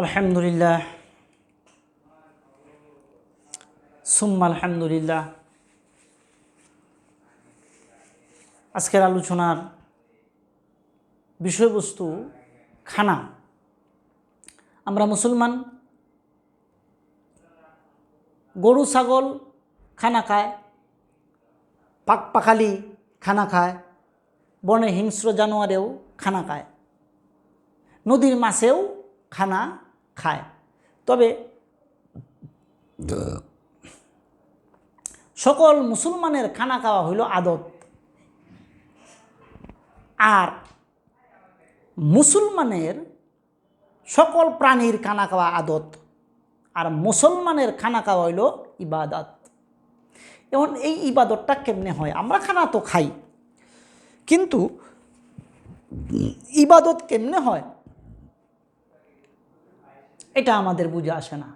আলহামদুলিল্লাহ সুম্মা আলহামদুলিল্লাহ। আজকের আলোচনার বিষয়বস্তু খানা। আমরা মুসলমান, গরু ছাগল খানা খায়, পাখালি খানা খায়, বনে হিংস্র জানোয়ারেও খানা খায়, নদীর মাছেও খানা খায়। তবে সকল মুসলমানের খানা খাওয়া হইল আদত। আর মুসলমানের সকল প্রাণীর খানা খাওয়া আদত, আর মুসলমানের খানা খাওয়া হইল ইবাদত। এখন এই ইবাদতটা কেমনে হয়? আমরা খানা তো খাই, কিন্তু ইবাদত কেমনে হয় এটা আমাদের বুঝে আসে না,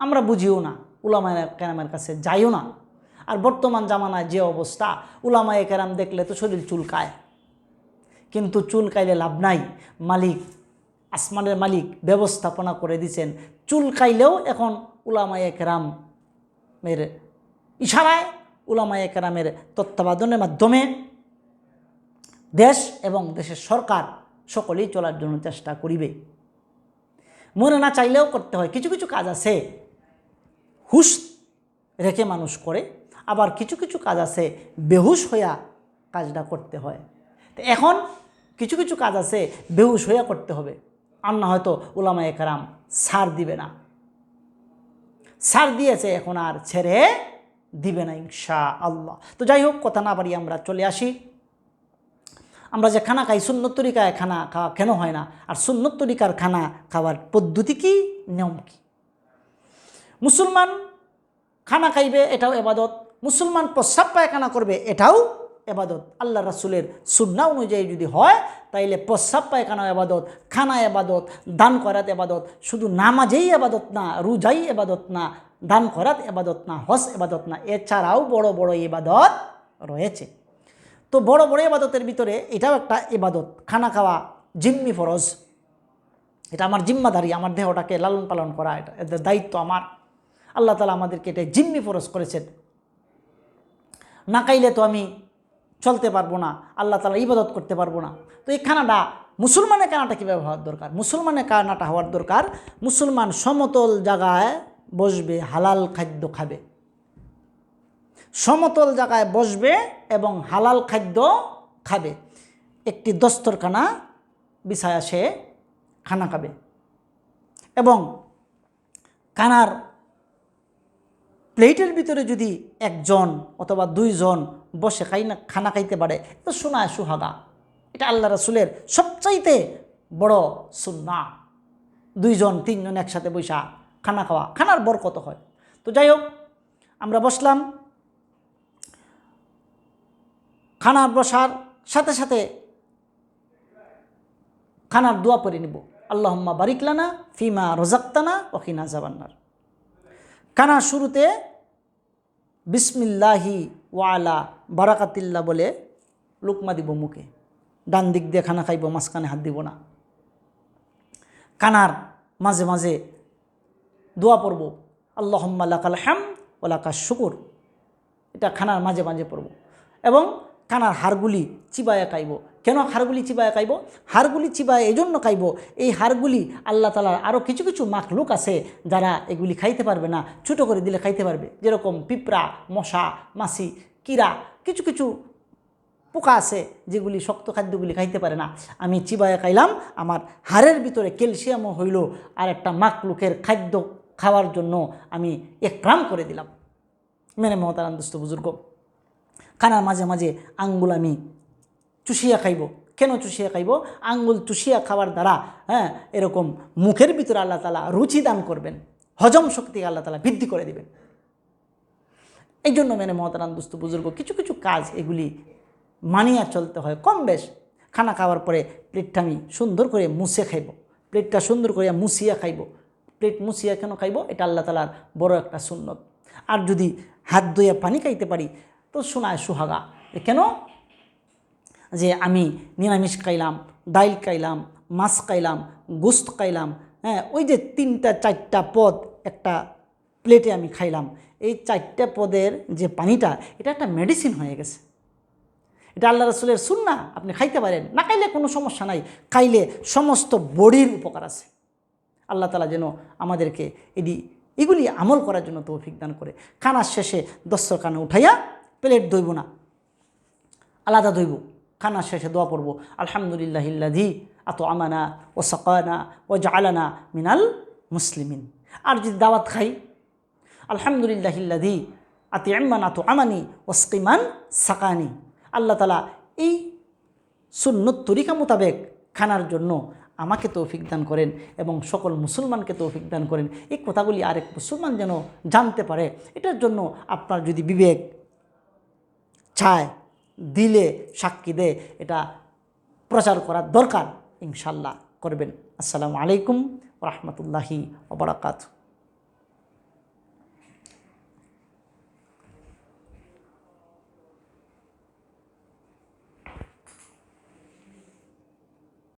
আমরা বুঝিও না, উলামায়ে কেরামের কাছে যাইও না। আর বর্তমান জামানায় যে অবস্থা, উলামায়ে কেরাম দেখলে তো শরীর চুলকায়, কিন্তু চুলকাইলে লাভ নাই। মালিক, আসমানের মালিক ব্যবস্থাপনা করে দিয়েছেন, চুলকাইলেও এখন উলামায়ে কেরামের ইশারায়, উলামায়ে কেরামের তত্ত্বাবধানের মাধ্যমে দেশ এবং দেশের সরকার সকলেই চলার জন্য চেষ্টা করিবে। মনে না চাইলেও করতে হয়। কিছু কিছু কাজ আছে হুশ রেখে মানুষ করে, আবার কিছু কিছু কাজ আছে বেহুশ হইয়া কাজটা করতে হয়। তো এখন কিছু কিছু কাজ আছে বেহুশ হইয়া করতে হবে, আর না হয়তো উলামায়ে কেরাম ছাড় দিবে না। ছাড় দিয়েছে, এখন আর ছেড়ে দিবে না ইনশাআল্লাহ। তো যাই হোক, কথা না বাড়িয়ে আমরা চলে আসি। আমরা যে খানা খাই, সুন্নত তরিকায় খানা খাওয়া কেন হয় না, আর সুন্নত তরিকার খানা খাওয়ার পদ্ধতি কি, নিয়ম কি? মুসলমান খানা খাইবে, এটাও এবাদত। মুসলমান প্রস্রাব পায়খানা করবে, এটাও এবাদত। আল্লাহ রাসূলের সুন্নাহ অনুযায়ী যদি হয়, তাইলে প্রস্রাব পায়খানা এবাদত, খানা এবাদত, দান করাত এবাদত। শুধু নামাজেই এবাদত না, রোজাই এবাদত না, দান করাত এবাদত না, হজ এবাদত না, এছাড়াও বড় বড় ইবাদত রয়েছে। তো বড় বড় ইবাদতের ভিতরে এটাও একটা ইবাদত। খানা খাওয়া জিম্মি ফরজ, এটা আমার জিম্মাদারি, আমার দেহটাকে লালন পালন করা, এটা দায়িত্ব আমার। আল্লাহ তাআলা আমাদেরকে এটা জিম্মি ফরজ করেছেন। না খাইলে তো আমি চলতে পারবো না, আল্লাহ তাআলা ইবাদত করতে পারবো না। তো এই খানাটা, মুসলমানের খানাটা কীভাবে হওয়ার দরকার? মুসলমানের খানাটা হওয়ার দরকার, মুসলমান সমতল জায়গায় বসবে, হালাল খাদ্য খাবে, সমতল জায়গায় বসবে এবং হালাল খাদ্য খাবে। একটি দস্তরখানা বিছায়া সে খানা খাবে, এবং খানার প্লেটের ভিতরে যদি একজন অথবা দুইজন বসে খানা খাইতে পারে, তো শোনায় সুহাগা। এটা আল্লাহ রাসূলের সবচাইতে বড় সুন্নাহ। দুইজন তিনজন একসাথে বৈশা খানা খাওয়া, খানার বরকত হয়। তো যাই হোক, আমরা বসলাম, খানার বসার সাথে সাথে খানার দোয়া পড়ে নিব, আল্লাহুম্মা বারিক লানা ফিমা রাযাকতানা ওয়া কিনা আযাবান্নার। খানার শুরুতে বিসমিল্লাহি ওয়া আলা বারাকাতিল্লাহ বলে লুকমা দিব মুখে, ডান দিক দিয়ে খানা খাইব, মাঝখানে হাত দিব না। খানার মাঝে মাঝে দোয়া পড়ব, আল্লাহুম্মা লাকাল হামদ ওয়া লাকাশ শুকুর, এটা খানার মাঝে মাঝে পড়ব। এবং খানার হাড়গুলি চিবায়া খাইব। কেন হাড়গুলি চিবায়া খাইব? হাড়গুলি চিবায়া এই জন্য খাইব, এই হাড়গুলি আল্লাহ তাআলার আরও কিছু কিছু মাখলুক আছে যারা এগুলি খাইতে পারবে না, ছোটো করে দিলে খাইতে পারবে। যেরকম পিঁপড়া, মশা, মাছি, কিরা, কিছু কিছু পোকা আছে যেগুলি শক্ত খাদ্যগুলি খাইতে পারে না। আমি চিবায়া খাইলাম, আমার হাড়ের ভিতরে ক্যালসিয়ামও হইল, আর একটা মাখলুকের খাদ্য খাওয়ার জন্য আমি একরাম করে দিলাম। মেনে মহতারাম দোস্ত বুজুর্গ, খানার মাঝে মাঝে আঙ্গুল আমি চুষিয়া খাইব। কেন চুষিয়া খাইব? আঙ্গুল চুষিয়া খাওয়ার দ্বারা এরকম মুখের ভিতরে আল্লাহ তাআলা রুচি দান করবেন, হজম শক্তি আল্লাহ তাআলা বৃদ্ধি করে দিবেন। এই জন্য মেনে মহতারাম দোস্ত বুজুর্গ, কিছু কিছু কাজ এগুলি মানিয়া চলতে হয় কম বেশ। খানা খাওয়ার পরে প্লেটটা আমি সুন্দর করে মুছে খাইব, প্লেটটা সুন্দর করে মুছিয়া খাইব। প্লেট মুছিয়া কেন খাইব? এটা আল্লাহ তাআলার বড় একটা সুন্নত। আর যদি হাত ধুইয়া পানি খাইতে পারি তো শোনায় সুহাগা। কেন? যে আমি নিরামিষ খাইলাম, ডাইল খাইলাম, মাছ খাইলাম, গোস্ত খাইলাম, হ্যাঁ, ওই যে 3টা 4টা পদ একটা প্লেটে আমি খাইলাম, এই 4টা পদের যে পানিটা, এটা একটা মেডিসিন হয়ে গেছে। এটা আল্লাহ রসুলের সুন্নাহ, আপনি খাইতে পারেন, না খাইলে কোনো সমস্যা নাই, খাইলে সমস্ত বডির উপকার আছে। আল্লাহ তাআলা যেন আমাদেরকে এগুলি আমল করার জন্য তৌফিক দান করে। খানার শেষে দস্তরখানা উঠাইয়া প্লেট ধইব না, আলাদা ধইব। খানার শেষে দোয়া পড়ব, আলহামদুলিল্লাহিল্লাযী আতআমানা ওয়া সাকানা ওয়া জাআলানা মিনাল মুসলিমিন। আর যদি দাওয়াত খাই, আলহামদুলিল্লাহিল্লাযী আত'আমানা আত'আমানি ওয়াসকিমান সাকানি। আল্লাহ তাআলা এই সুন্নত তরিকা মোতাবেক খানার জন্য আমাকে তৌফিক দান করেন এবং সকল মুসলমানকে তৌফিক দান করেন। এই কথাগুলি আরেক মুসলমান যেন জানতে পারে। এটার জন্য আপনার যদি বিবেক চায়, দিলে সাক্ষী দেয়, এটা প্রচার করার দরকার, ইনশাল্লাহ করবেন। আসসালামু আলাইকুম ওয়া রাহমাতুল্লাহি ওয়া বারাকাতুহু।